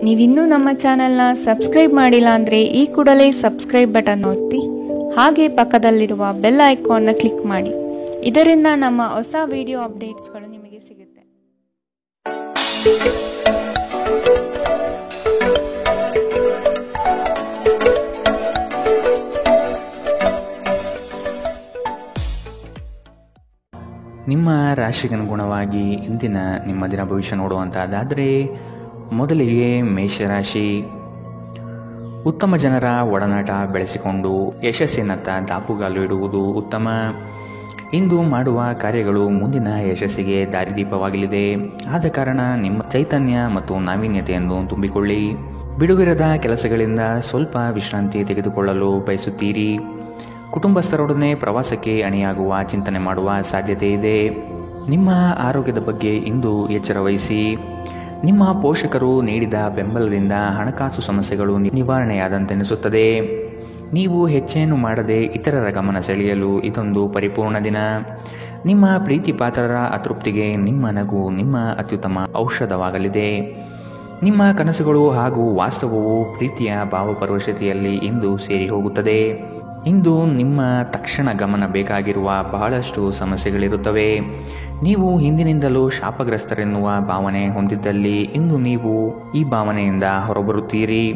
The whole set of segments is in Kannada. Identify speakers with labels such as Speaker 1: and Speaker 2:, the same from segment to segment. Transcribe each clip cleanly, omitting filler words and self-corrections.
Speaker 1: ನೀವಿನ್ನೂ ನಮ್ಮ ಚಾನೆಲ್ನ ಸಬ್ಸ್ಕ್ರೈಬ್ ಮಾಡಿಲ್ಲ ಅಂದರೆ ಈ ಕೂಡಲೇ ಸಬ್ಸ್ಕ್ರೈಬ್ ಬಟನ್ ಒತ್ತಿ ಹಾಗೆ ಪಕ್ಕದಲ್ಲಿರುವ ಬೆಲ್ ಐಕಾನ್ನ ಕ್ಲಿಕ್ ಮಾಡಿ. ಇದರಿಂದ ನಮ್ಮ ಹೊಸ ವಿಡಿಯೋ ಅಪ್ಡೇಟ್ಸ್ಗಳು ನಿಮಗೆ ಸಿಗುತ್ತೆ.
Speaker 2: ನಿಮ್ಮ ರಾಶಿಗನುಗುಣವಾಗಿ ಇಂದಿನ ನಿಮ್ಮ ದಿನ ಭವಿಷ್ಯ ನೋಡುವಂಥದ್ದಾದರೆ ಮೊದಲಿಗೆ ಮೇಷರಾಶಿ. ಉತ್ತಮ ಜನರ ಒಡನಾಟ ಬೆಳೆಸಿಕೊಂಡು ಯಶಸ್ಸಿನತ್ತ ದಾಪುಗಾಲು ಇಡುವುದು ಉತ್ತಮ. ಇಂದು ಮಾಡುವ ಕಾರ್ಯಗಳು ಮುಂದಿನ ಯಶಸ್ಸಿಗೆ ದಾರಿದೀಪವಾಗಲಿದೆ. ಆದ ಕಾರಣ ನಿಮ್ಮ ಚೈತನ್ಯ ಮತ್ತು ನಾವೀನ್ಯತೆಯನ್ನು ತುಂಬಿಕೊಳ್ಳಿ. ಬಿಡುವಿರದ ಕೆಲಸಗಳಿಂದ ಸ್ವಲ್ಪ ವಿಶ್ರಾಂತಿ ತೆಗೆದುಕೊಳ್ಳಲು ಬಯಸುತ್ತೀರಿ. ಕುಟುಂಬಸ್ಥರೊಡನೆ ಪ್ರವಾಸಕ್ಕೆ ಅಣಿಯಾಗುವ ಚಿಂತನೆ ಮಾಡುವ ಸಾಧ್ಯತೆ ಇದೆ. ನಿಮ್ಮ ಆರೋಗ್ಯದ ಬಗ್ಗೆ ಇಂದು ಎಚ್ಚರ ವಹಿಸಿ. ನಿಮ್ಮ ಪೋಷಕರು ನೀಡಿದ ಬೆಂಬಲದಿಂದ ಹಣಕಾಸು ಸಮಸ್ಯೆಗಳು ನಿವಾರಣೆಯಾದಂತೆನಿಸುತ್ತದೆ. ನೀವು ಹೆಚ್ಚೇನು ಮಾಡದೆ ಇತರರ ಗಮನ ಸೆಳೆಯಲು ಇದೊಂದು ಪರಿಪೂರ್ಣ ದಿನ. ನಿಮ್ಮ ಪ್ರೀತಿ ಪಾತ್ರರ ಅತೃಪ್ತಿಗೆ ನಿಮ್ಮ ನಗು ನಿಮ್ಮ ಅತ್ಯುತ್ತಮ ಔಷಧವಾಗಲಿದೆ. ನಿಮ್ಮ ಕನಸುಗಳು ಹಾಗೂ ವಾಸ್ತವವು ಪ್ರೀತಿಯ ಭಾವಪರವಶತೆಯಲ್ಲಿ ಇಂದು ಸೇರಿ ಹೋಗುತ್ತದೆ. ಇಂದು ನಿಮ್ಮ ತಕ್ಷಣ ಗಮನ ಬೇಕಾಗಿರುವ ಬಹಳಷ್ಟು ಸಮಸ್ಯೆಗಳಿರುತ್ತವೆ. ನೀವು ಹಿಂದಿನಿಂದಲೂ ಶಾಪಗ್ರಸ್ತರೆನ್ನುವ ಭಾವನೆ ಹೊಂದಿದ್ದಲ್ಲಿ ಇಂದು ನೀವು ಈ ಭಾವನೆಯಿಂದ ಹೊರಬರುತ್ತೀರಿ.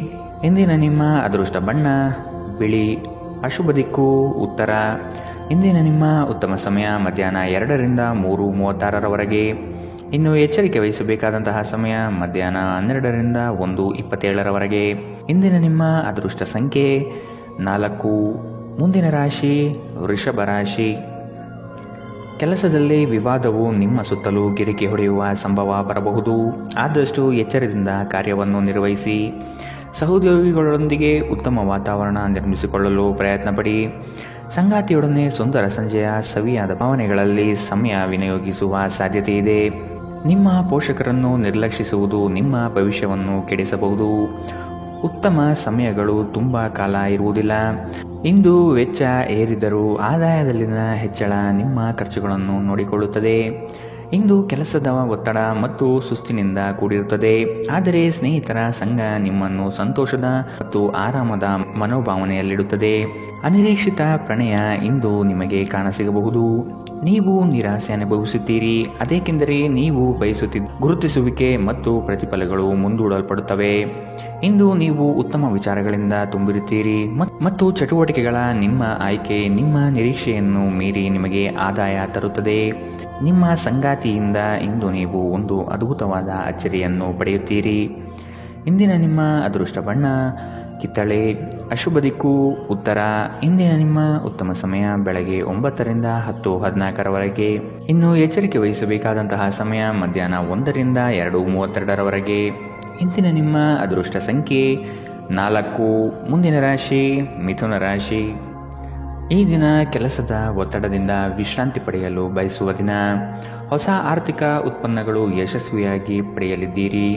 Speaker 2: ಇಂದಿನ ನಿಮ್ಮ ಅದೃಷ್ಟ ಬಣ್ಣ ಬಿಳಿ. ಅಶುಭ ದಿಕ್ಕು ಉತ್ತರ. ಇಂದಿನ ನಿಮ್ಮ ಉತ್ತಮ ಸಮಯ ಮಧ್ಯಾಹ್ನ 2ರಿಂದ 3:36ರವರೆಗೆ. ಇನ್ನು ಎಚ್ಚರಿಕೆ ವಹಿಸಬೇಕಾದಂತಹ ಸಮಯ ಮಧ್ಯಾಹ್ನ 12ರಿಂದ 1:27ರವರೆಗೆ. ಇಂದಿನ ನಿಮ್ಮ ಅದೃಷ್ಟ ಸಂಖ್ಯೆ 4. ಮುಂದಿನ ರಾಶಿ ವೃಷಭ ರಾಶಿ. ಕೆಲಸದಲ್ಲಿ ವಿವಾದವು ನಿಮ್ಮ ಸುತ್ತಲೂ ಗಿರಿಕಿ ಹೊಡೆಯುವ ಸಂಭವ ಬರಬಹುದು. ಆದಷ್ಟು ಎಚ್ಚರದಿಂದ ಕಾರ್ಯವನ್ನು ನಿರ್ವಹಿಸಿ. ಸಹೋದ್ಯೋಗಿಗಳೊಂದಿಗೆ ಉತ್ತಮ ವಾತಾವರಣ ನಿರ್ಮಿಸಿಕೊಳ್ಳಲು ಪ್ರಯತ್ನಪಡಿ. ಸಂಗಾತಿಯೊಡನೆ ಸುಂದರ ಸಂಜೆಯ ಸವಿಯಾದ ಭಾವನೆಗಳಲ್ಲಿ ಸಮಯ ವಿನಿಯೋಗಿಸುವ ಸಾಧ್ಯತೆ ಇದೆ. ನಿಮ್ಮ ಪೋಷಕರನ್ನು ನಿರ್ಲಕ್ಷಿಸುವುದು ನಿಮ್ಮ ಭವಿಷ್ಯವನ್ನು ಕೆಡಿಸಬಹುದು. ಉತ್ತಮ ಸಮಯಗಳು ತುಂಬ ಕಾಲ ಇರುವುದಿಲ್ಲ. ಇಂದು ವೆಚ್ಚ ಏರಿದರೂ ಆದಾಯದಲ್ಲಿನ ಹೆಚ್ಚಳ ನಿಮ್ಮ ಖರ್ಚುಗಳನ್ನು ನೋಡಿಕೊಳ್ಳುತ್ತದೆ. ಇಂದು ಕೆಲಸದ ಒತ್ತಡ ಮತ್ತು ಸುಸ್ತಿನಿಂದ ಕೂಡಿರುತ್ತದೆ. ಆದರೆ ಸ್ನೇಹಿತರ ಸಂಘ ನಿಮ್ಮನ್ನು ಸಂತೋಷದ ಮತ್ತು ಆರಾಮದ ಮನೋಭಾವನೆಯಲ್ಲಿಡುತ್ತದೆ. ಅನಿರೀಕ್ಷಿತ ಪ್ರಣಯ ಇಂದು ನಿಮಗೆ ಕಾಣಸಿಗಬಹುದು. ನೀವು ನಿರಾಸೆ ಅನುಭವಿಸುತ್ತೀರಿ. ಅದೇಕೆಂದರೆ ನೀವು ಬಯಸುತ್ತಿದ್ದ ಗುರುತಿಸುವಿಕೆ ಮತ್ತು ಪ್ರತಿಫಲಗಳು ಮುಂದೂಡಲ್ಪಡುತ್ತವೆ. ಇಂದು ನೀವು ಉತ್ತಮ ವಿಚಾರಗಳಿಂದ ತುಂಬಿರುತ್ತೀರಿ ಮತ್ತು ಚಟುವಟಿಕೆಗಳ ನಿಮ್ಮ ಆಯ್ಕೆ ನಿಮ್ಮ ನಿರೀಕ್ಷೆಯನ್ನು ಮೀರಿ ನಿಮಗೆ ಆದಾಯ ತರುತ್ತದೆ. ನಿಮ್ಮ ಸಂಗಾತಿಯಿಂದ ಇಂದು ನೀವು ಒಂದು ಅದ್ಭುತವಾದ ಅಚ್ಚರಿಯನ್ನು ಪಡೆಯುತ್ತೀರಿ. ಇಂದಿನ ನಿಮ್ಮ ಅದೃಷ್ಟ ಬಣ್ಣ ಕಿತ್ತಳೆ. ಅಶುಭ ದಿಕ್ಕು ಉತ್ತರ. ಇಂದಿನ ನಿಮ್ಮ ಉತ್ತಮ ಸಮಯ ಬೆಳಗ್ಗೆ 9ರಿಂದ 10:14ರವರೆಗೆ. ಇನ್ನು ಎಚ್ಚರಿಕೆ ವಹಿಸಬೇಕಾದಂತಹ ಸಮಯ ಮಧ್ಯಾಹ್ನ 1ರಿಂದ 2:32ರವರೆಗೆ. ಇಂದಿನ ನಿಮ್ಮ ಅದೃಷ್ಟ ಸಂಖ್ಯೆ 4. ಮುಂದಿನ ರಾಶಿ ಮಿಥುನ ರಾಶಿ. ಈ ದಿನ ಕೆಲಸದ ಒತ್ತಡದಿಂದ ವಿಶ್ರಾಂತಿ ಪಡೆಯಲು ಬಯಸುವ ದಿನ. ಹೊಸ ಆರ್ಥಿಕ ಉತ್ಪನ್ನಗಳು ಯಶಸ್ವಿಯಾಗಿ ಪಡೆಯಲಿದ್ದೀರಿ.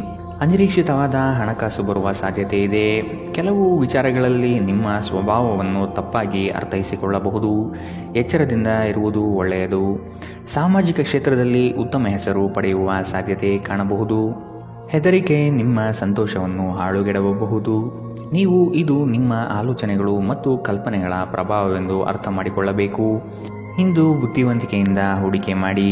Speaker 2: ಅನಿರೀಕ್ಷಿತವಾದ ಹಣಕಾಸು ಬರುವ ಸಾಧ್ಯತೆ ಇದೆ. ಕೆಲವು ವಿಚಾರಗಳಲ್ಲಿ ನಿಮ್ಮ ಸ್ವಭಾವವನ್ನು ತಪ್ಪಾಗಿ ಅರ್ಥೈಸಿಕೊಳ್ಳಬಹುದು. ಎಚ್ಚರದಿಂದ ಇರುವುದು ಒಳ್ಳೆಯದು. ಸಾಮಾಜಿಕ ಕ್ಷೇತ್ರದಲ್ಲಿ ಉತ್ತಮ ಹೆಸರು ಪಡೆಯುವ ಸಾಧ್ಯತೆ ಕಾಣಬಹುದು. ಹೆದರಿಕೆ ನಿಮ್ಮ ಸಂತೋಷವನ್ನು ಹಾಳುಗೆಡವಬಹುದು. ನೀವು ಇದು ನಿಮ್ಮ ಆಲೋಚನೆಗಳು ಮತ್ತು ಕಲ್ಪನೆಗಳ ಪ್ರಭಾವವೆಂದು ಅರ್ಥ ಮಾಡಿಕೊಳ್ಳಬೇಕು. ಇಂದು ಬುದ್ಧಿವಂತಿಕೆಯಿಂದ ಹೂಡಿಕೆ ಮಾಡಿ.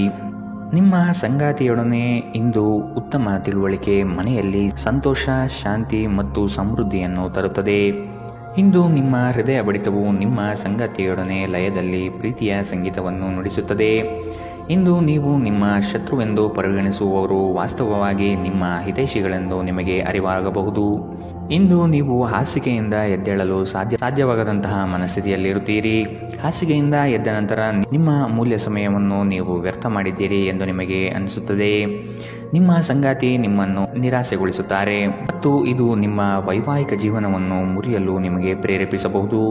Speaker 2: ನಿಮ್ಮ ಸಂಗಾತಿಯೊಡನೆ ಇಂದು ಉತ್ತಮ ತಿಳುವಳಿಕೆ ಮನೆಯಲ್ಲಿ ಸಂತೋಷ ಶಾಂತಿ ಮತ್ತು ಸಮೃದ್ಧಿಯನ್ನು ತರುತ್ತದೆ. ಇಂದು ನಿಮ್ಮ ಹೃದಯ ಬಡಿತವು ನಿಮ್ಮ ಸಂಗಾತಿಯೊಡನೆ ಲಯದಲ್ಲಿ ಪ್ರೀತಿಯ ಸಂಗೀತವನ್ನು ನುಡಿಸುತ್ತದೆ. ಇಂದು ನೀವು ನಿಮ್ಮ ಶತ್ರುವೆಂದು ಪರಿಗಣಿಸುವವರು ವಾಸ್ತವವಾಗಿ ನಿಮ್ಮ ಹಿತೈಷಿಗಳೆಂದು ನಿಮಗೆ ಅರಿವಾಗಬಹುದು. ಇಂದು ನೀವು ಹಾಸಿಗೆಯಿಂದ ಎದ್ದೇಳಲು ಸಾಧ್ಯವಾಗದಂತಹ ಮನಸ್ಥಿತಿಯಲ್ಲಿರುತ್ತೀರಿ. ಹಾಸಿಗೆಯಿಂದ ಎದ್ದ ನಂತರ ನಿಮ್ಮ ಅಮೂಲ್ಯ ಸಮಯವನ್ನು ನೀವು ವ್ಯರ್ಥ ಮಾಡಿದ್ದೀರಿ ಎಂದು ನಿಮಗೆ ಅನಿಸುತ್ತದೆ. ನಿಮ್ಮ ಸಂಗಾತಿ ನಿಮ್ಮನ್ನು ನಿರಾಸೆಗೊಳಿಸುತ್ತಾರೆ ಮತ್ತು ಇದು ನಿಮ್ಮ ವೈವಾಹಿಕ ಜೀವನವನ್ನು ಮುರಿಯಲು ನಿಮಗೆ ಪ್ರೇರೇಪಿಸಬಹುದು.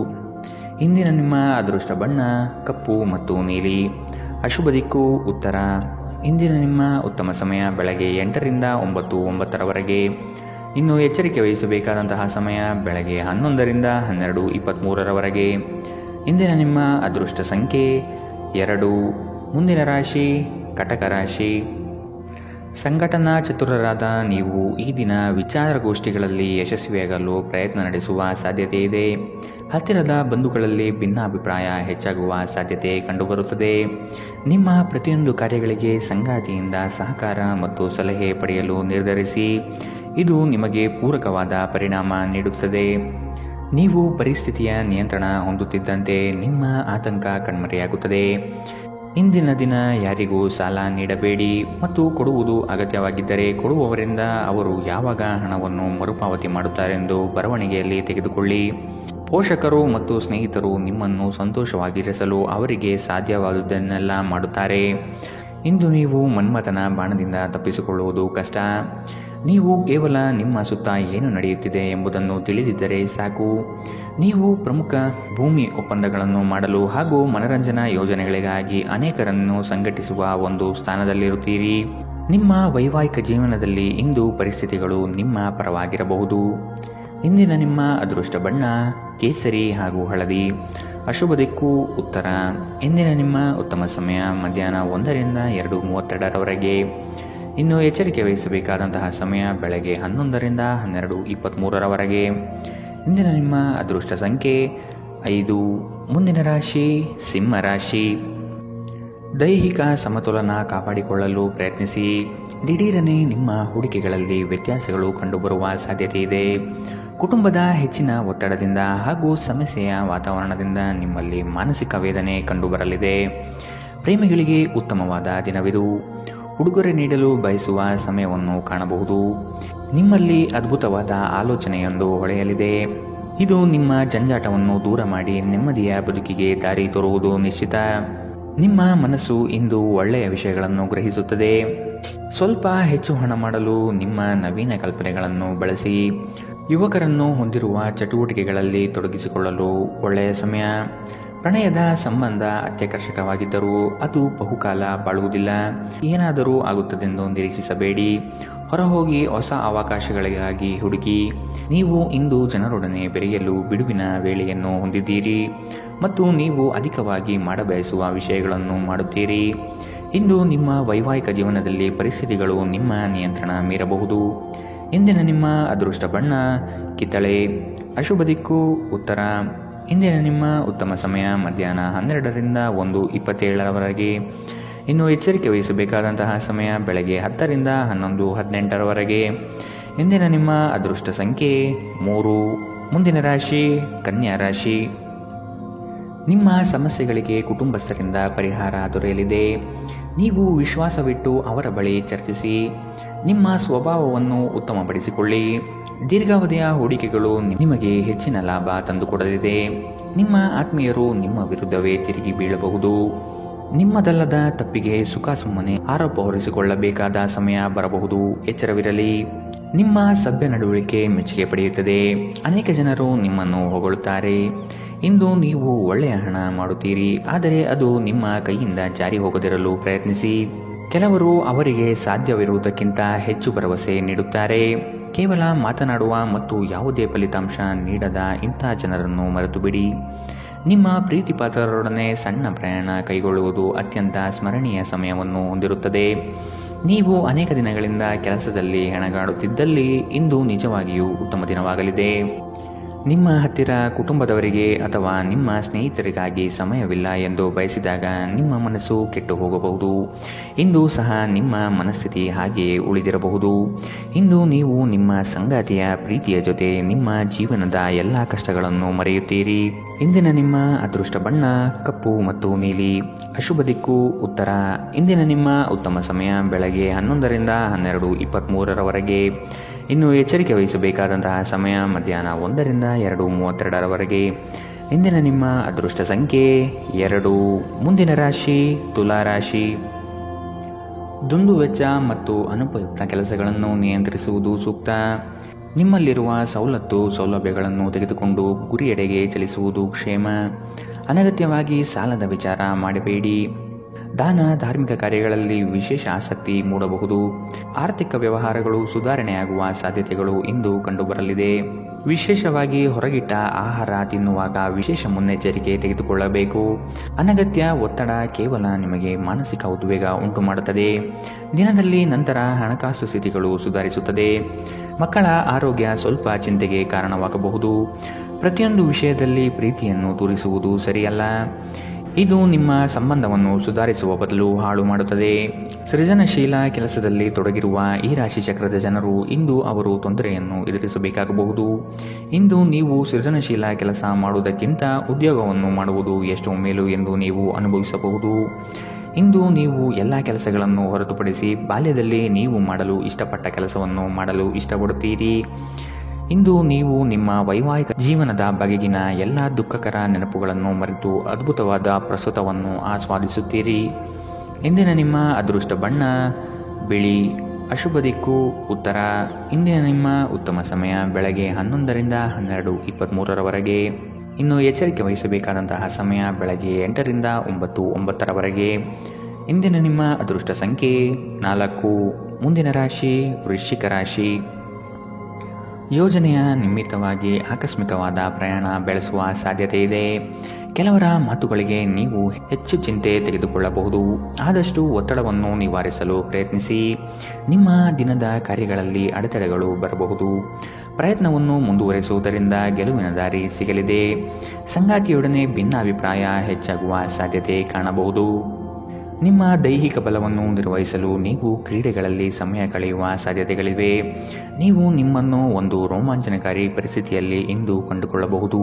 Speaker 2: ಇಂದಿನ ನಿಮ್ಮ ಅದೃಷ್ಟ ಬಣ್ಣ ಕಪ್ಪು ಮತ್ತು ನೀಲಿ. ಅಶುಭ ದಿಕ್ಕು ಉತ್ತರ. ಇಂದಿನ ನಿಮ್ಮ ಉತ್ತಮ ಸಮಯ ಬೆಳಗ್ಗೆ 8ರಿಂದ 9:09ರವರೆಗೆ. ಇನ್ನು ಎಚ್ಚರಿಕೆ ವಹಿಸಬೇಕಾದಂತಹ ಸಮಯ ಬೆಳಗ್ಗೆ 11ರಿಂದ 12:23ರವರೆಗೆ. ಇಂದಿನ ನಿಮ್ಮ ಅದೃಷ್ಟ ಸಂಖ್ಯೆ 2. ಮುಂದಿನ ರಾಶಿ ಕಟಕ ರಾಶಿ. ಸಂಘಟನಾ ಚತುರರಾದ ನೀವು ಈ ದಿನ ವಿಚಾರಗೋಷ್ಠಿಗಳಲ್ಲಿ ಯಶಸ್ವಿಯಾಗಲು ಪ್ರಯತ್ನ ನಡೆಸುವ ಸಾಧ್ಯತೆ ಇದೆ. ಹತ್ತಿರದ ಬಂಧುಗಳಲ್ಲಿ ಭಿನ್ನಾಭಿಪ್ರಾಯ ಹೆಚ್ಚಾಗುವ ಸಾಧ್ಯತೆ ಕಂಡುಬರುತ್ತದೆ. ನಿಮ್ಮ ಪ್ರತಿಯೊಂದು ಕಾರ್ಯಗಳಿಗೆ ಸಂಗಾತಿಯಿಂದ ಸಹಕಾರ ಮತ್ತು ಸಲಹೆ ಪಡೆಯಲು ನಿರ್ಧರಿಸಿ. ಇದು ನಿಮಗೆ ಪೂರಕವಾದ ಪರಿಣಾಮ ನೀಡುತ್ತದೆ. ನೀವು ಪರಿಸ್ಥಿತಿಯ ನಿಯಂತ್ರಣ ಹೊಂದುತ್ತಿದ್ದಂತೆ ನಿಮ್ಮ ಆತಂಕ ಕಣ್ಮರೆಯಾಗುತ್ತದೆ. ಇಂದಿನ ದಿನ ಯಾರಿಗೂ ಸಾಲ ನೀಡಬೇಡಿ ಮತ್ತು ಕೊಡುವುದು ಅಗತ್ಯವಾಗಿದ್ದರೆ ಕೊಡುವವರಿಂದ ಅವರು ಯಾವಾಗ ಹಣವನ್ನು ಮರುಪಾವತಿ ಮಾಡುತ್ತಾರೆಂದು ಬರವಣಿಗೆಯಲ್ಲಿ ತೆಗೆದುಕೊಳ್ಳಿ. ಪೋಷಕರು ಮತ್ತು ಸ್ನೇಹಿತರು ನಿಮ್ಮನ್ನು ಸಂತೋಷವಾಗಿರಿಸಲು ಅವರಿಗೆ ಸಾಧ್ಯವಾದುದನ್ನೆಲ್ಲ ಮಾಡುತ್ತಾರೆ. ಇಂದು ನೀವು ಮನ್ಮಥನ ಬಾಣದಿಂದ ತಪ್ಪಿಸಿಕೊಳ್ಳುವುದು ಕಷ್ಟ. ನೀವು ಕೇವಲ ನಿಮ್ಮ ಸುತ್ತ ಏನು ನಡೆಯುತ್ತಿದೆ ಎಂಬುದನ್ನು ತಿಳಿದಿದ್ದರೆ ಸಾಕು. ನೀವು ಪ್ರಮುಖ ಭೂಮಿ ಒಪ್ಪಂದಗಳನ್ನು ಮಾಡಲು ಹಾಗೂ ಮನರಂಜನಾ ಯೋಜನೆಗಳಿಗಾಗಿ ಅನೇಕರನ್ನು ಸಂಘಟಿಸುವ ಒಂದು ಸ್ಥಾನದಲ್ಲಿರುತ್ತೀರಿ. ನಿಮ್ಮ ವೈವಾಹಿಕ ಜೀವನದಲ್ಲಿ ಇಂದು ಪರಿಸ್ಥಿತಿಗಳು ನಿಮ್ಮ ಪರವಾಗಿರಬಹುದು. ಇಂದಿನ ನಿಮ್ಮ ಅದೃಷ್ಟ ಬಣ್ಣ ಕೇಸರಿ ಹಾಗೂ ಹಳದಿ. ಅಶುಭ ದಿಕ್ಕು ಉತ್ತರ. ಇಂದಿನ ನಿಮ್ಮ ಉತ್ತಮ ಸಮಯ ಮಧ್ಯಾಹ್ನ 1ರಿಂದ 2:32ರವರೆಗೆ. ಇನ್ನು ಎಚ್ಚರಿಕೆ ವಹಿಸಬೇಕಾದಂತಹ ಸಮಯ ಬೆಳಗ್ಗೆ 11ರಿಂದ 12:23ರವರೆಗೆ. ಇಂದಿನ ನಿಮ್ಮ ಅದೃಷ್ಟ ಸಂಖ್ಯೆ 5. ಮುಂದಿನ ರಾಶಿ ಸಿಂಹ ರಾಶಿ. ದೈಹಿಕ ಸಮತೋಲನ ಕಾಪಾಡಿಕೊಳ್ಳಲು ಪ್ರಯತ್ನಿಸಿ. ದಿಢೀರನೆ ನಿಮ್ಮ ಹೂಡಿಕೆಗಳಲ್ಲಿ ವ್ಯತ್ಯಾಸಗಳು ಕಂಡುಬರುವ ಸಾಧ್ಯತೆ ಇದೆ. ಕುಟುಂಬದ ಹೆಚ್ಚಿನ ಒತ್ತಡದಿಂದ ಹಾಗೂ ಸಮಸ್ಯೆಯ ವಾತಾವರಣದಿಂದ ನಿಮ್ಮಲ್ಲಿ ಮಾನಸಿಕ ವೇದನೆ ಕಂಡುಬರಲಿದೆ. ಪ್ರೇಮಿಗಳಿಗೆ ಉತ್ತಮವಾದ ದಿನವಿದು. ಉಡುಗೊರೆ ನೀಡಲು ಬಯಸುವ ಸಮಯವನ್ನು ಕಾಣಬಹುದು. ನಿಮ್ಮಲ್ಲಿ ಅದ್ಭುತವಾದ ಆಲೋಚನೆಯೊಂದು ಹೊಳೆಯಲಿದೆ. ಇದು ನಿಮ್ಮ ಜಂಜಾಟವನ್ನು ದೂರ ಮಾಡಿ ನೆಮ್ಮದಿಯ ಬದುಕಿಗೆ ದಾರಿ ತೋರುವುದು ನಿಶ್ಚಿತ. ನಿಮ್ಮ ಮನಸ್ಸು ಇಂದು ಒಳ್ಳೆಯ ವಿಷಯಗಳನ್ನು ಗ್ರಹಿಸುತ್ತದೆ. ಸ್ವಲ್ಪ ಹೆಚ್ಚು ಹಣ ಮಾಡಲು ನಿಮ್ಮ ನವೀನ ಕಲ್ಪನೆಗಳನ್ನು ಬಳಸಿ. ಯುವಕರನ್ನು ಹೊಂದಿರುವ ಚಟುವಟಿಕೆಗಳಲ್ಲಿ ತೊಡಗಿಸಿಕೊಳ್ಳಲು ಒಳ್ಳೆಯ ಸಮಯ. ಪ್ರಣಯದ ಸಂಬಂಧ ಅತ್ಯಾಕರ್ಷಕವಾಗಿದ್ದರೂ ಅದು ಬಹುಕಾಲ ಬಾಳುವುದಿಲ್ಲ. ಏನಾದರೂ ಆಗುತ್ತದೆಂದು ನಿರೀಕ್ಷಿಸಬೇಡಿ. ಹೊರಹೋಗಿ ಹೊಸ ಅವಕಾಶಗಳಿಗಾಗಿ ಹುಡುಕಿ. ನೀವು ಇಂದು ಜನರೊಡನೆ ಬೆರೆಯಲು ಬಿಡುವಿನ ವೇಳೆಯನ್ನು ಹೊಂದಿದ್ದೀರಿ ಮತ್ತು ನೀವು ಅಧಿಕವಾಗಿ ಮಾಡಬಯಸುವ ವಿಷಯಗಳನ್ನು ಮಾಡುತ್ತೀರಿ. ಇಂದು ನಿಮ್ಮ ವೈವಾಹಿಕ ಜೀವನದಲ್ಲಿ ಪರಿಸ್ಥಿತಿಗಳು ನಿಮ್ಮ ನಿಯಂತ್ರಣ ಮೀರಬಹುದು. ಇಂದಿನ ನಿಮ್ಮ ಅದೃಷ್ಟ ಬಣ್ಣ ಕಿತ್ತಳೆ. ಅಶುಭ ದಿಕ್ಕು ಉತ್ತರ. ಇಂದಿನ ನಿಮ್ಮ ಉತ್ತಮ ಸಮಯ ಮಧ್ಯಾಹ್ನ 12ರಿಂದ 1:27ರವರೆಗೆ. ಇನ್ನು ಎಚ್ಚರಿಕೆ ವಹಿಸಬೇಕಾದಂತಹ ಸಮಯ ಬೆಳಗ್ಗೆ 10ರಿಂದ 11:18ರವರೆಗೆ. ಇಂದಿನ ನಿಮ್ಮ ಅದೃಷ್ಟ ಸಂಖ್ಯೆ 3. ಮುಂದಿನ ರಾಶಿ ಕನ್ಯಾ ರಾಶಿ. ನಿಮ್ಮ ಸಮಸ್ಯೆಗಳಿಗೆ ಕುಟುಂಬಸ್ಥರಿಂದ ಪರಿಹಾರ ದೊರೆಯಲಿದೆ. ನೀವು ವಿಶ್ವಾಸವಿಟ್ಟು ಅವರ ಬಳಿ ಚರ್ಚಿಸಿ. ನಿಮ್ಮ ಸ್ವಭಾವವನ್ನು ಉತ್ತಮಪಡಿಸಿಕೊಳ್ಳಿ. ದೀರ್ಘಾವಧಿಯ ಹೂಡಿಕೆಗಳು ನಿಮಗೆ ಹೆಚ್ಚಿನ ಲಾಭ ತಂದುಕೊಡಲಿದೆ. ನಿಮ್ಮ ಆತ್ಮೀಯರು ನಿಮ್ಮ ವಿರುದ್ಧವೇ ತಿರುಗಿ ಬೀಳಬಹುದು. ನಿಮ್ಮದಲ್ಲದ ತಪ್ಪಿಗೆ ಸುಖ ಸುಮ್ಮನೆ ಆರೋಪ ಹೊರಿಸಿಕೊಳ್ಳಬೇಕಾದ ಸಮಯ ಬರಬಹುದು. ಎಚ್ಚರವಿರಲಿ. ನಿಮ್ಮ ಸಭ್ಯ ನಡವಳಿಕೆ ಮೆಚ್ಚುಗೆ ಪಡೆಯುತ್ತದೆ. ಅನೇಕ ಜನರು ನಿಮ್ಮನ್ನು ಹೊಗಳುತ್ತಾರೆ. ಇಂದು ನೀವು ಒಳ್ಳೆಯ ಹಣ ಮಾಡುತ್ತೀರಿ, ಆದರೆ ಅದು ನಿಮ್ಮ ಕೈಯಿಂದ ಜಾರಿ ಹೋಗದಿರಲು ಪ್ರಯತ್ನಿಸಿ. ಕೆಲವರು ಅವರಿಗೆ ಸಾಧ್ಯವಿರುವುದಕ್ಕಿಂತ ಹೆಚ್ಚು ಭರವಸೆ ನೀಡುತ್ತಾರೆ. ಕೇವಲ ಮಾತನಾಡುವ ಮತ್ತು ಯಾವುದೇ ಫಲಿತಾಂಶ ನೀಡದ ಇಂಥ ಜನರನ್ನು ಮರೆತು ಬಿಡಿ. ನಿಮ್ಮ ಪ್ರೀತಿಪಾತ್ರರೊಡನೆ ಸಣ್ಣ ಪ್ರಯಾಣ ಕೈಗೊಳ್ಳುವುದು ಅತ್ಯಂತ ಸ್ಮರಣೀಯ ಸಮಯವನ್ನು ಹೊಂದಿರುತ್ತದೆ. ನೀವು ಅನೇಕ ದಿನಗಳಿಂದ ಕೆಲಸದಲ್ಲಿ ಹೆಣಗಾಡುತ್ತಿದ್ದಲ್ಲಿ ಇಂದು ನಿಜವಾಗಿಯೂ ಉತ್ತಮ ದಿನವಾಗಲಿದೆ. ನಿಮ್ಮ ಹತ್ತಿರ ಕುಟುಂಬದವರಿಗೆ ಅಥವಾ ನಿಮ್ಮ ಸ್ನೇಹಿತರಿಗಾಗಿ ಸಮಯವಿಲ್ಲ ಎಂದು ಬಯಸಿದಾಗ ನಿಮ್ಮ ಮನಸ್ಸು ಕೆಟ್ಟು ಹೋಗಬಹುದು. ಇಂದು ಸಹ ನಿಮ್ಮ ಮನಸ್ಥಿತಿ ಹಾಗೆಯೇ ಉಳಿದಿರಬಹುದು. ಇಂದು ನೀವು ನಿಮ್ಮ ಸಂಗಾತಿಯ ಪ್ರೀತಿಯ ಜೊತೆ ನಿಮ್ಮ ಜೀವನದ ಎಲ್ಲ ಕಷ್ಟಗಳನ್ನು ಮರೆಯುತ್ತೀರಿ. ಇಂದಿನ ನಿಮ್ಮ ಅದೃಷ್ಟ ಬಣ್ಣ ಕಪ್ಪು ಮತ್ತು ನೀಲಿ. ಅಶುಭ ದಿಕ್ಕು ಉತ್ತರ. ಇಂದಿನ ನಿಮ್ಮ ಉತ್ತಮ ಸಮಯ ಬೆಳಗ್ಗೆ 11ರಿಂದ 12:23ರವರೆಗೆ. ಇನ್ನು ಎಚ್ಚರಿಕೆ ವಹಿಸಬೇಕಾದಂತಹ ಸಮಯ ಮಧ್ಯಾಹ್ನ 1ರಿಂದ 2:32ರವರೆಗೆ. ಇಂದಿನ ನಿಮ್ಮ ಅದೃಷ್ಟ ಸಂಖ್ಯೆ 2. ಮುಂದಿನ ರಾಶಿ ತುಲಾ ರಾಶಿ. ದುಂದುವೆಚ್ಚ ಮತ್ತು ಅನುಪಯುಕ್ತ ಕೆಲಸಗಳನ್ನು ನಿಯಂತ್ರಿಸುವುದು ಸೂಕ್ತ. ನಿಮ್ಮಲ್ಲಿರುವ ಸೌಲಭ್ಯಗಳನ್ನು ತೆಗೆದುಕೊಂಡು ಗುರಿಯೆಡೆಗೆ ಚಲಿಸುವುದು ಕ್ಷೇಮ. ಅನಗತ್ಯವಾಗಿ ಸಾಲದ ವಿಚಾರ ಮಾಡಬೇಡಿ. ದಾನ ಧಾರ್ಮಿಕ ಕಾರ್ಯಗಳಲ್ಲಿ ವಿಶೇಷ ಆಸಕ್ತಿ ಮೂಡಬಹುದು. ಆರ್ಥಿಕ ವ್ಯವಹಾರಗಳು ಸುಧಾರಣೆಯಾಗುವ ಸಾಧ್ಯತೆಗಳು ಇಂದು ಕಂಡುಬರಲಿದೆ. ವಿಶೇಷವಾಗಿ ಹೊರಗಿಟ್ಟ ಆಹಾರ ತಿನ್ನುವಾಗ ವಿಶೇಷ ಮುನ್ನೆಚ್ಚರಿಕೆ ತೆಗೆದುಕೊಳ್ಳಬೇಕು. ಅನಗತ್ಯ ಒತ್ತಡ ಕೇವಲ ನಿಮಗೆ ಮಾನಸಿಕ ಉದ್ವೇಗ ಉಂಟು ಮಾಡುತ್ತದೆ. ದಿನದಲ್ಲಿ ನಂತರ ಹಣಕಾಸು ಸ್ಥಿತಿಗಳು ಸುಧಾರಿಸುತ್ತದೆ. ಮಕ್ಕಳ ಆರೋಗ್ಯ ಸ್ವಲ್ಪ ಚಿಂತೆಗೆ ಕಾರಣವಾಗಬಹುದು. ಪ್ರತಿಯೊಂದು ವಿಷಯದಲ್ಲಿ ಪ್ರೀತಿಯನ್ನು ತೋರಿಸುವುದು ಸರಿಯಲ್ಲ. ಇದು ನಿಮ್ಮ ಸಂಬಂಧವನ್ನು ಸುಧಾರಿಸುವ ಬದಲು ಹಾಳು ಮಾಡುತ್ತದೆ. ಸೃಜನಶೀಲ ಕೆಲಸದಲ್ಲಿ ತೊಡಗಿರುವ ಈ ರಾಶಿ ಚಕ್ರದ ಜನರು ಇಂದು ಅವರು ತೊಂದರೆಯನ್ನು ಎದುರಿಸಬೇಕಾಗಬಹುದು. ಇಂದು ನೀವು ಸೃಜನಶೀಲ ಕೆಲಸ ಮಾಡುವುದಕ್ಕಿಂತ ಉದ್ಯೋಗವನ್ನು ಮಾಡುವುದು ಎಷ್ಟು ಮೇಲು ಎಂದು ನೀವು ಅನುಭವಿಸಬಹುದು. ಇಂದು ನೀವು ಎಲ್ಲ ಕೆಲಸಗಳನ್ನು ಹೊರತುಪಡಿಸಿ ಬಾಲ್ಯದಲ್ಲಿ ನೀವು ಮಾಡಲು ಇಷ್ಟಪಟ್ಟ ಕೆಲಸವನ್ನು ಮಾಡಲು ಇಷ್ಟಪಡುತ್ತೀರಿ. ಇಂದು ನೀವು ನಿಮ್ಮ ವೈವಾಹಿಕ ಜೀವನದ ಬಗೆಗಿನ ಎಲ್ಲ ದುಃಖಕರ ನೆನಪುಗಳನ್ನು ಮರೆತು ಅದ್ಭುತವಾದ ಪ್ರಸ್ತುತವನ್ನು ಆಸ್ವಾದಿಸುತ್ತೀರಿ. ಇಂದಿನ ನಿಮ್ಮ ಅದೃಷ್ಟ ಬಣ್ಣ ಬಿಳಿ. ಅಶುಭ ದಿಕ್ಕು ಉತ್ತರ. ಇಂದಿನ ನಿಮ್ಮ ಉತ್ತಮ ಸಮಯ ಬೆಳಗ್ಗೆ 11ರಿಂದ 12:23 ಇನ್ನು ಎಚ್ಚರಿಕೆ ವಹಿಸಬೇಕಾದಂತಹ ಸಮಯ ಬೆಳಗ್ಗೆ 8ರಿಂದ 9:09 ಇಂದಿನ ನಿಮ್ಮ ಅದೃಷ್ಟ ಸಂಖ್ಯೆ 4. ಮುಂದಿನ ರಾಶಿ ವೃಶ್ಚಿಕ ರಾಶಿ. ಯೋಜನೆಯ ನಿಮಿತ್ತವಾಗಿ ಆಕಸ್ಮಿಕವಾದ ಪ್ರಯಾಣ ಬೆಳೆಸುವ ಸಾಧ್ಯತೆ ಇದೆ. ಕೆಲವರ ಮಾತುಗಳಿಗೆ ನೀವು ಹೆಚ್ಚು ಚಿಂತೆ ತೆಗೆದುಕೊಳ್ಳಬಹುದು. ಆದಷ್ಟು ಒತ್ತಡವನ್ನು ನಿವಾರಿಸಲು ಪ್ರಯತ್ನಿಸಿ. ನಿಮ್ಮ ದಿನದ ಕಾರ್ಯಗಳಲ್ಲಿ ಅಡೆತಡೆಗಳು ಬರಬಹುದು. ಪ್ರಯತ್ನವನ್ನು ಮುಂದುವರಿಸುವುದರಿಂದ ಗೆಲುವಿನ ದಾರಿ ಸಿಗಲಿದೆ. ಸಂಗಾತಿಯೊಡನೆ ಭಿನ್ನಾಭಿಪ್ರಾಯ ಹೆಚ್ಚಾಗುವ ಸಾಧ್ಯತೆ ಕಾಣಬಹುದು. ನಿಮ್ಮ ದೈಹಿಕ ಬಲವನ್ನು ನಿರ್ವಹಿಸಲು ನೀವು ಕ್ರೀಡೆಗಳಲ್ಲಿ ಸಮಯ ಕಳೆಯುವ ಸಾಧ್ಯತೆಗಳಿವೆ. ನೀವು ನಿಮ್ಮನ್ನು ಒಂದು ರೋಮಾಂಚನಕಾರಿ ಪರಿಸ್ಥಿತಿಯಲ್ಲಿ ಇಂದು ಕಂಡುಕೊಳ್ಳಬಹುದು.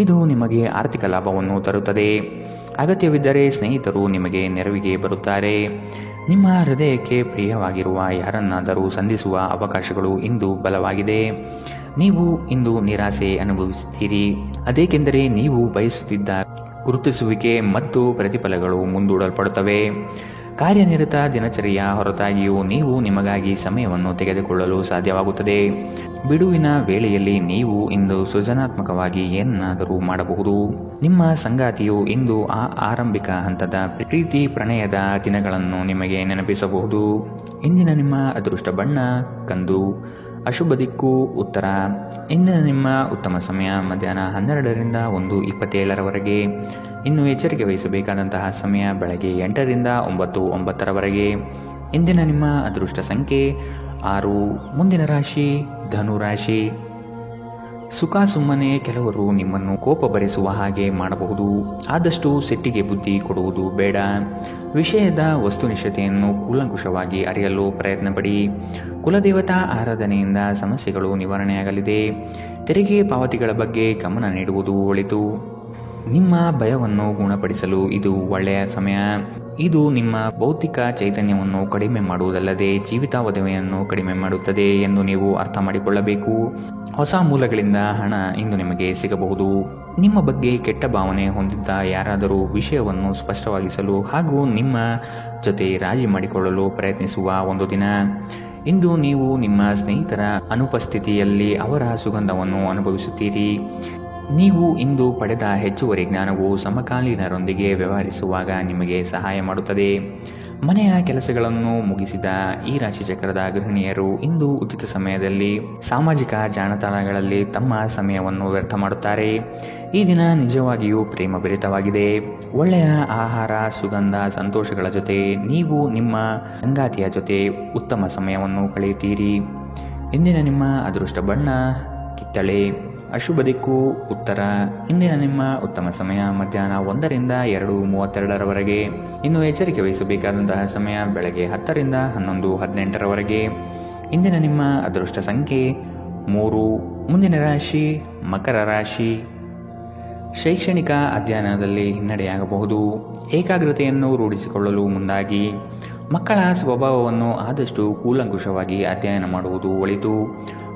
Speaker 2: ಇದು ನಿಮಗೆ ಆರ್ಥಿಕ ಲಾಭವನ್ನು ತರುತ್ತದೆ. ಅಗತ್ಯವಿದ್ದರೆ ಸ್ನೇಹಿತರು ನಿಮಗೆ ನೆರವಿಗೆ ಬರುತ್ತಾರೆ. ನಿಮ್ಮ ಹೃದಯಕ್ಕೆ ಪ್ರಿಯವಾಗಿರುವ ಯಾರನ್ನಾದರೂ ಸಂಧಿಸುವ ಅವಕಾಶಗಳು ಇಂದು ಬಲವಾಗಿದೆ. ನೀವು ಇಂದು ನಿರಾಸೆ ಅನುಭವಿಸುತ್ತೀರಿ. ಅದೇಕೆಂದರೆ ನೀವು ಬಯಸುತ್ತಿದ್ದ ಗುರುತಿಸುವಿಕೆ ಮತ್ತು ಪ್ರತಿಫಲಗಳು ಮುಂದೂಡಲ್ಪಡುತ್ತವೆ. ಕಾರ್ಯನಿರತ ದಿನಚರಿಯ ಹೊರತಾಗಿಯೂ ನೀವು ನಿಮಗಾಗಿ ಸಮಯವನ್ನು ತೆಗೆದುಕೊಳ್ಳಲು ಸಾಧ್ಯವಾಗುತ್ತದೆ. ಬಿಡುವಿನ ವೇಳೆಯಲ್ಲಿ ನೀವು ಇಂದು ಸೃಜನಾತ್ಮಕವಾಗಿ ಏನನ್ನಾದರೂ ಮಾಡಬಹುದು. ನಿಮ್ಮ ಸಂಗಾತಿಯು ಇಂದು ಆ ಆರಂಭಿಕ ಹಂತದ ಪ್ರೀತಿ ಪ್ರಣಯದ ದಿನಗಳನ್ನು ನಿಮಗೆ ನೆನಪಿಸಬಹುದು. ಇಂದಿನ ನಿಮ್ಮ ಅದೃಷ್ಟ ಬಣ್ಣ ಕಂದು. ಅಶುಭ ದಿಕ್ಕು ಉತ್ತರ. ಇಂದಿನ ನಿಮ್ಮ ಉತ್ತಮ ಸಮಯ ಮಧ್ಯಾಹ್ನ 12ರಿಂದ 1:27 ಇನ್ನು ಎಚ್ಚರಿಕೆ ವಹಿಸಬೇಕಾದಂತಹ ಸಮಯ ಬೆಳಗ್ಗೆ 8ರಿಂದ 9:09 ಇಂದಿನ ನಿಮ್ಮ ಅದೃಷ್ಟ ಸಂಖ್ಯೆ 6. ಮುಂದಿನ ರಾಶಿ ಧನು ರಾಶಿ. ಸುಖ ಸುಮ್ಮನೆ ಕೆಲವರು ನಿಮ್ಮನ್ನು ಕೋಪ ಭರಿಸುವ ಹಾಗೆ ಮಾಡಬಹುದು. ಆದಷ್ಟು ಸಿಟ್ಟಿಗೆ ಬುದ್ಧಿ ಕೊಡುವುದು ಬೇಡ. ವಿಷಯದ ವಸ್ತುನಿಷ್ಠತೆಯನ್ನು ಕೂಲಂಕುಷವಾಗಿ ಅರಿಯಲು ಪ್ರಯತ್ನಪಡಿ. ಕುಲದೇವತಾ ಆರಾಧನೆಯಿಂದ ಸಮಸ್ಯೆಗಳು ನಿವಾರಣೆಯಾಗಲಿದೆ. ತೆರಿಗೆ ಪಾವತಿಗಳ ಬಗ್ಗೆ ಗಮನ ನೀಡುವುದು ಒಳಿತು. ನಿಮ್ಮ ಭಯವನ್ನು ಗುಣಪಡಿಸಲು ಇದು ಒಳ್ಳೆಯ ಸಮಯ. ಇದು ನಿಮ್ಮ ಭೌತಿಕ ಚೈತನ್ಯವನ್ನು ಕಡಿಮೆ ಮಾಡುವುದಲ್ಲದೆ ಜೀವಿತಾವಧಿಯನ್ನು ಕಡಿಮೆ ಮಾಡುತ್ತದೆ ಎಂದು ನೀವು ಅರ್ಥ ಮಾಡಿಕೊಳ್ಳಬೇಕು. ಹೊಸ ಮೂಲಗಳಿಂದ ಹಣ ಇಂದು ನಿಮಗೆ ಸಿಗಬಹುದು. ನಿಮ್ಮ ಬಗ್ಗೆ ಕೆಟ್ಟ ಭಾವನೆ ಹೊಂದಿದ್ದ ಯಾರಾದರೂ ವಿಷಯವನ್ನು ಸ್ಪಷ್ಟವಾಗಿಸಲು ಹಾಗೂ ನಿಮ್ಮ ಜೊತೆ ರಾಜಿ ಮಾಡಿಕೊಳ್ಳಲು ಪ್ರಯತ್ನಿಸುವ ಒಂದು ದಿನ. ಇಂದು ನೀವು ನಿಮ್ಮ ಸ್ನೇಹಿತರ ಅನುಪಸ್ಥಿತಿಯಲ್ಲಿ ಅವರ ಸುಗಂಧವನ್ನು ಅನುಭವಿಸುತ್ತೀರಿ. ನೀವು ಇಂದು ಪಡೆದ ಹೆಚ್ಚುವರಿ ಜ್ಞಾನವು ಸಮಕಾಲೀನರೊಂದಿಗೆ ವ್ಯವಹರಿಸುವಾಗ ನಿಮಗೆ ಸಹಾಯ ಮಾಡುತ್ತದೆ. ಮನೆಯ ಕೆಲಸಗಳನ್ನು ಮುಗಿಸಿದ ಈ ರಾಶಿಚಕ್ರದ ಗೃಹಿಣಿಯರು ಇಂದು ಉಚಿತ ಸಮಯದಲ್ಲಿ ಸಾಮಾಜಿಕ ಜಾಲತಾಣಗಳಲ್ಲಿ ತಮ್ಮ ಸಮಯವನ್ನು ವ್ಯರ್ಥ ಮಾಡುತ್ತಾರೆ. ಈ ದಿನ ನಿಜವಾಗಿಯೂ ಪ್ರೇಮಭರಿತವಾಗಿದೆ. ಒಳ್ಳೆಯ ಆಹಾರ, ಸುಗಂಧ, ಸಂತೋಷಗಳ ಜೊತೆ ನೀವು ನಿಮ್ಮ ಸಂಗಾತಿಯ ಜೊತೆ ಉತ್ತಮ ಸಮಯವನ್ನು ಕಳೆಯುತ್ತೀರಿ. ಇಂದಿನ ನಿಮ್ಮ ಅದೃಷ್ಟ ಬಣ್ಣ ಕಿತ್ತಳೆ. ಅಶುಭ ದಿಕ್ಕು ಉತ್ತರ. ಇಂದಿನ ನಿಮ್ಮ ಉತ್ತಮ ಸಮಯ ಮಧ್ಯಾಹ್ನ 1ರಿಂದ 2:32 ಇನ್ನು ಎಚ್ಚರಿಕೆ ವಹಿಸಬೇಕಾದಂತಹ ಸಮಯ ಬೆಳಗ್ಗೆ 10ರಿಂದ 11:18 ಇಂದಿನ ನಿಮ್ಮ ಅದೃಷ್ಟ ಸಂಖ್ಯೆ 3. ಮುಂದಿನ ರಾಶಿ ಮಕರ ರಾಶಿ. ಶೈಕ್ಷಣಿಕ ಅಧ್ಯಯನದಲ್ಲಿ ಹಿನ್ನಡೆಯಾಗಬಹುದು. ಏಕಾಗ್ರತೆಯನ್ನು ರೂಢಿಸಿಕೊಳ್ಳಲು ಮುಂದಾಗಿ. ಮಕ್ಕಳ ಸ್ವಭಾವವನ್ನು ಆದಷ್ಟು ಕೂಲಂಕುಷವಾಗಿ ಅಧ್ಯಯನ ಮಾಡುವುದು ಒಳಿತು.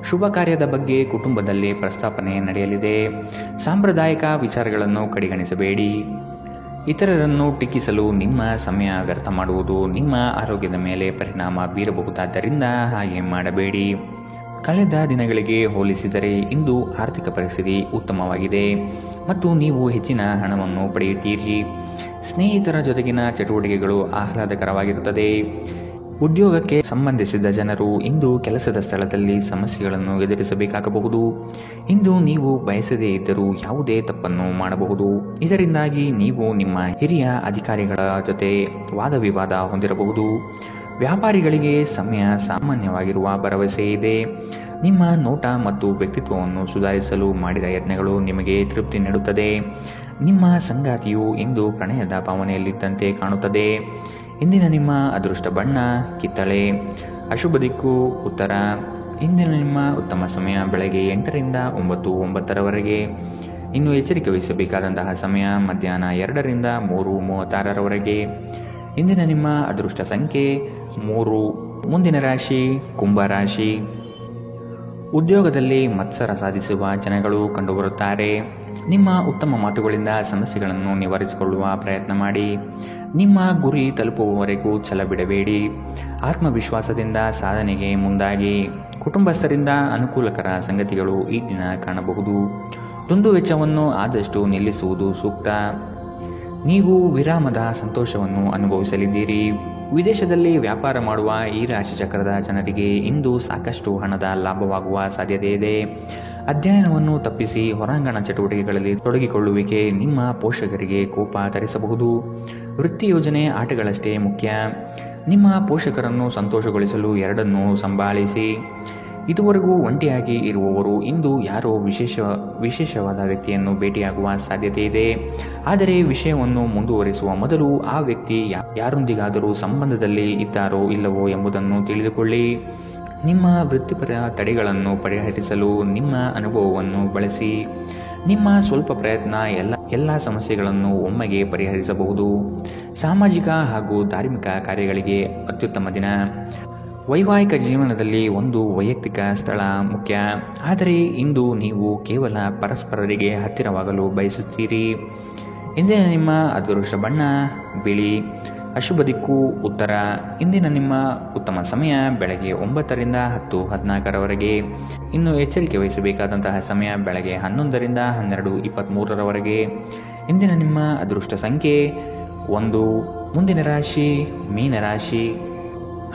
Speaker 2: ಶುಭ ಕಾರ್ಯದ ಬಗ್ಗೆ ಕುಟುಂಬದಲ್ಲಿ ಪ್ರಸ್ತಾಪನೆ ನಡೆಯಲಿದೆ. ಸಾಂಪ್ರದಾಯಿಕ ವಿಚಾರಗಳನ್ನು ಕಡೆಗಣಿಸಬೇಡಿ. ಇತರರನ್ನು ಟೀಕಿಸಲು ನಿಮ್ಮ ಸಮಯ ವ್ಯರ್ಥ ಮಾಡುವುದು ನಿಮ್ಮ ಆರೋಗ್ಯದ ಮೇಲೆ ಪರಿಣಾಮ ಬೀರಬಹುದಾದ್ದರಿಂದ ಹಾಗೆ ಮಾಡಬೇಡಿ. ಕಳೆದ ದಿನಗಳಿಗೆ ಹೋಲಿಸಿದರೆ ಇಂದು ಆರ್ಥಿಕ ಪರಿಸ್ಥಿತಿ ಉತ್ತಮವಾಗಿದೆ ಮತ್ತು ನೀವು ಹೆಚ್ಚಿನ ಹಣವನ್ನು ಪಡೆಯುತ್ತೀರಿ. ಸ್ನೇಹಿತರ ಜೊತೆಗಿನ ಚಟುವಟಿಕೆಗಳು ಆಹ್ಲಾದಕರವಾಗಿರುತ್ತದೆ. ಉದ್ಯೋಗಕ್ಕೆ ಸಂಬಂಧಿಸಿದ ಜನರು ಇಂದು ಕೆಲಸದ ಸ್ಥಳದಲ್ಲಿ ಸಮಸ್ಯೆಗಳನ್ನು ಎದುರಿಸಬೇಕಾಗಬಹುದು. ಇಂದು ನೀವು ಬಯಸದೇ ಇದ್ದರೂ ಯಾವುದೇ ತಪ್ಪನ್ನು ಮಾಡಬಹುದು. ಇದರಿಂದಾಗಿ ನೀವು ನಿಮ್ಮ ಹಿರಿಯ ಅಧಿಕಾರಿಗಳ ಜೊತೆ ವಾದವಿವಾದ ಹೊಂದಿರಬಹುದು. ವ್ಯಾಪಾರಿಗಳಿಗೆ ಸಮಯ ಸಾಮಾನ್ಯವಾಗಿರುವ ಭರವಸೆ ಇದೆ. ನಿಮ್ಮ ನೋಟ ಮತ್ತು ವ್ಯಕ್ತಿತ್ವವನ್ನು ಸುಧಾರಿಸಲು ಮಾಡಿದ ಯತ್ನಗಳು ನಿಮಗೆ ತೃಪ್ತಿ ನೀಡುತ್ತದೆ. ನಿಮ್ಮ ಸಂಗಾತಿಯು ಇಂದು ಪ್ರಣಯದ ಭಾವನೆಯಲ್ಲಿದ್ದಂತೆ ಕಾಣುತ್ತದೆ. ಇಂದಿನ ನಿಮ್ಮ ಅದೃಷ್ಟ ಬಣ್ಣ ಕಿತ್ತಳೆ. ಅಶುಭ ದಿಕ್ಕು ಉತ್ತರ. ಇಂದಿನ ನಿಮ್ಮ ಉತ್ತಮ ಸಮಯ ಬೆಳಗ್ಗೆ 8 ರಿಂದ 9:09 ಇನ್ನು ಎಚ್ಚರಿಕೆ ವಹಿಸಬೇಕಾದಂತಹ ಸಮಯ ಮಧ್ಯಾಹ್ನ 2 ರಿಂದ 3:36 ಇಂದಿನ ನಿಮ್ಮ ಅದೃಷ್ಟ ಸಂಖ್ಯೆ 3. ಮುಂದಿನ ರಾಶಿ ಕುಂಭ ರಾಶಿ. ಉದ್ಯೋಗದಲ್ಲಿ ಮತ್ಸರ ಸಾಧಿಸುವ ಜನಗಳು ಕಂಡುಬರುತ್ತಾರೆ. ನಿಮ್ಮ ಉತ್ತಮ ಮಾತುಗಳಿಂದ ಸಮಸ್ಯೆಗಳನ್ನು ನಿವಾರಿಸಿಕೊಳ್ಳುವ ಪ್ರಯತ್ನ ಮಾಡಿ. ನಿಮ್ಮ ಗುರಿ ತಲುಪುವವರೆಗೂ ಛಲ ಬಿಡಬೇಡಿ. ಆತ್ಮವಿಶ್ವಾಸದಿಂದ ಸಾಧನೆಗೆ ಮುಂದಾಗಿ. ಕುಟುಂಬಸ್ಥರಿಂದ ಅನುಕೂಲಕರ ಸಂಗತಿಗಳು ಈ ದಿನ ಕಾಣಬಹುದು. ದುಂದು ವೆಚ್ಚವನ್ನು ಆದಷ್ಟು ನಿಲ್ಲಿಸುವುದು ಸೂಕ್ತ. ನೀವು ವಿರಾಮದ ಸಂತೋಷವನ್ನು ಅನುಭವಿಸಲಿದ್ದೀರಿ. ವಿದೇಶದಲ್ಲಿ ವ್ಯಾಪಾರ ಮಾಡುವ ಈ ರಾಶಿ ಚಕ್ರದ ಜನರಿಗೆ ಇಂದು ಸಾಕಷ್ಟು ಹಣದ ಲಾಭವಾಗುವ ಸಾಧ್ಯತೆ ಇದೆ. ಅಧ್ಯಯನವನ್ನು ತಪ್ಪಿಸಿ ಹೊರಾಂಗಣ ಚಟುವಟಿಕೆಗಳಲ್ಲಿ ತೊಡಗಿಕೊಳ್ಳುವಿಕೆ ನಿಮ್ಮ ಪೋಷಕರಿಗೆ ಕೋಪ ತರಿಸಬಹುದು. ವೃತ್ತಿ ಯೋಜನೆ ಆಟಗಳಷ್ಟೇ ಮುಖ್ಯ. ನಿಮ್ಮ ಪೋಷಕರನ್ನು ಸಂತೋಷಗೊಳಿಸಲು ಎರಡನ್ನೂ ಸಂಭಾಳಿಸಿ. ಇದುವರೆಗೂ ಒಂಟಿಯಾಗಿ ಇರುವವರು ಇಂದು ಯಾರೋ ವಿಶೇಷವಾದ ವ್ಯಕ್ತಿಯನ್ನು ಭೇಟಿಯಾಗುವ ಸಾಧ್ಯತೆ ಇದೆ. ಆದರೆ ವಿಷಯವನ್ನು ಮುಂದುವರಿಸುವ ಮೊದಲು ಆ ವ್ಯಕ್ತಿ ಯಾರೊಂದಿಗಾದರೂ ಸಂಬಂಧದಲ್ಲಿ ಇದ್ದಾರೋ ಇಲ್ಲವೋ ಎಂಬುದನ್ನು ತಿಳಿದುಕೊಳ್ಳಿ. ನಿಮ್ಮ ವೃತ್ತಿಪರ ತಡೆಗಳನ್ನು ಪರಿಹರಿಸಲು ನಿಮ್ಮ ಅನುಭವವನ್ನು ಬಳಸಿ. ನಿಮ್ಮ ಸ್ವಲ್ಪ ಪ್ರಯತ್ನ ಎಲ್ಲ ಸಮಸ್ಯೆಗಳನ್ನು ಒಮ್ಮೆಗೆ ಪರಿಹರಿಸಬಹುದು. ಸಾಮಾಜಿಕ ಹಾಗೂ ಧಾರ್ಮಿಕ ಕಾರ್ಯಗಳಿಗೆ ಅತ್ಯುತ್ತಮ ದಿನ. ವೈವಾಹಿಕ ಜೀವನದಲ್ಲಿ ಒಂದು ವೈಯಕ್ತಿಕ ಸ್ಥಳ ಮುಖ್ಯ. ಆದರೆ ಇಂದು ನೀವು ಕೇವಲ ಪರಸ್ಪರರಿಗೆ ಹತ್ತಿರವಾಗಲು ಬಯಸುತ್ತೀರಿ. ಇಂದಿನ ನಿಮ್ಮ ಅದೃಷ್ಟ ಬಣ್ಣ ಬಿಳಿ. ಅಶುಭ ದಿಕ್ಕು ಉತ್ತರ. ಇಂದಿನ ನಿಮ್ಮ ಉತ್ತಮ ಸಮಯ ಬೆಳಗ್ಗೆ 9 ರಿಂದ 10:14 ಇನ್ನು ಎಚ್ಚರಿಕೆ ವಹಿಸಬೇಕಾದಂತಹ ಸಮಯ ಬೆಳಗ್ಗೆ 11 ರಿಂದ 12:23 ಇಂದಿನ ನಿಮ್ಮ ಅದೃಷ್ಟ ಸಂಖ್ಯೆ 1. ಮುಂದಿನ ರಾಶಿ ಮೀನರಾಶಿ.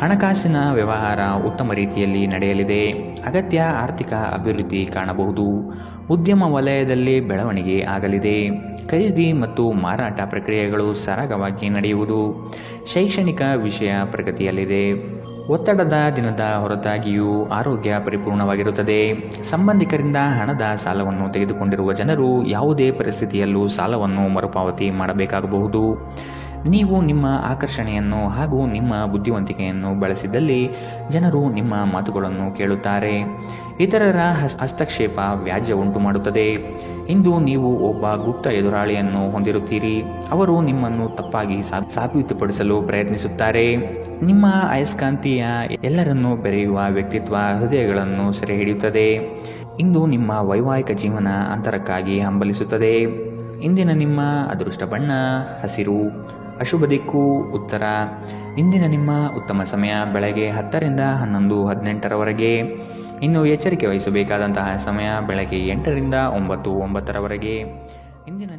Speaker 2: ಹಣಕಾಸಿನ ವ್ಯವಹಾರ ಉತ್ತಮ ರೀತಿಯಲ್ಲಿ ನಡೆಯಲಿದೆ. ಅಗತ್ಯ ಆರ್ಥಿಕ ಅಭಿವೃದ್ಧಿ ಕಾಣಬಹುದು. ಉದ್ಯಮ ವಲಯದಲ್ಲಿ ಬೆಳವಣಿಗೆ ಆಗಲಿದೆ. ಖರೀದಿ ಮತ್ತು ಮಾರಾಟ ಪ್ರಕ್ರಿಯೆಗಳು ಸರಾಗವಾಗಿ ನಡೆಯುವುದು. ಶೈಕ್ಷಣಿಕ ವಿಷಯ ಪ್ರಗತಿಯಲ್ಲಿದೆ. ಒತ್ತಡದ ದಿನದ ಹೊರತಾಗಿಯೂ ಆರೋಗ್ಯ ಪರಿಪೂರ್ಣವಾಗಿರುತ್ತದೆ. ಸಂಬಂಧಿಕರಿಂದ ಹಣದ ಸಾಲವನ್ನು ತೆಗೆದುಕೊಂಡಿರುವ ಜನರು ಯಾವುದೇ ಪರಿಸ್ಥಿತಿಯಲ್ಲೂ ಸಾಲವನ್ನು ಮರುಪಾವತಿ ಮಾಡಬೇಕಾಗಬಹುದು. ನೀವು ನಿಮ್ಮ ಆಕರ್ಷಣೆಯನ್ನು ಹಾಗೂ ನಿಮ್ಮ ಬುದ್ಧಿವಂತಿಕೆಯನ್ನು ಬಳಸಿದಲ್ಲಿ ಜನರು ನಿಮ್ಮ ಮಾತುಗಳನ್ನು ಕೇಳುತ್ತಾರೆ. ಇತರರ ಹಸ್ತಕ್ಷೇಪ ವ್ಯಾಜ್ಯ ಉಂಟು ಮಾಡುತ್ತದೆ. ಇಂದು ನೀವು ಒಬ್ಬ ಗುಪ್ತ ಎದುರಾಳಿಯನ್ನು ಹೊಂದಿರುತ್ತೀರಿ. ಅವರು ನಿಮ್ಮನ್ನು ತಪ್ಪಾಗಿ ಸಾಬೀತುಪಡಿಸಲು ಪ್ರಯತ್ನಿಸುತ್ತಾರೆ. ನಿಮ್ಮ ಅಯಸ್ಕಾಂತೀಯ ಎಲ್ಲರನ್ನೂ ಬೆರೆಯುವ ವ್ಯಕ್ತಿತ್ವ ಹೃದಯಗಳನ್ನು ಸೆರೆ ಹಿಡಿಯುತ್ತದೆ. ಇಂದು ನಿಮ್ಮ ವೈವಾಹಿಕ ಜೀವನ ಅಂತರಕ್ಕಾಗಿ ಹಂಬಲಿಸುತ್ತದೆ. ಇಂದಿನ ನಿಮ್ಮ ಅದೃಷ್ಟ ಬಣ್ಣ ಹಸಿರು. ಅಶುಭ ದಿಕ್ಕು ಉತ್ತರ. ಇಂದಿನ ನಿಮ್ಮ ಉತ್ತಮ ಸಮಯ ಬೆಳಗ್ಗೆ 10 ರಿಂದ 11:18 ಇನ್ನು ಎಚ್ಚರಿಕೆ ವಹಿಸಬೇಕಾದಂತಹ ಸಮಯ ಬೆಳಗ್ಗೆ 8 ರಿಂದ 9:09 ಇಂದಿನ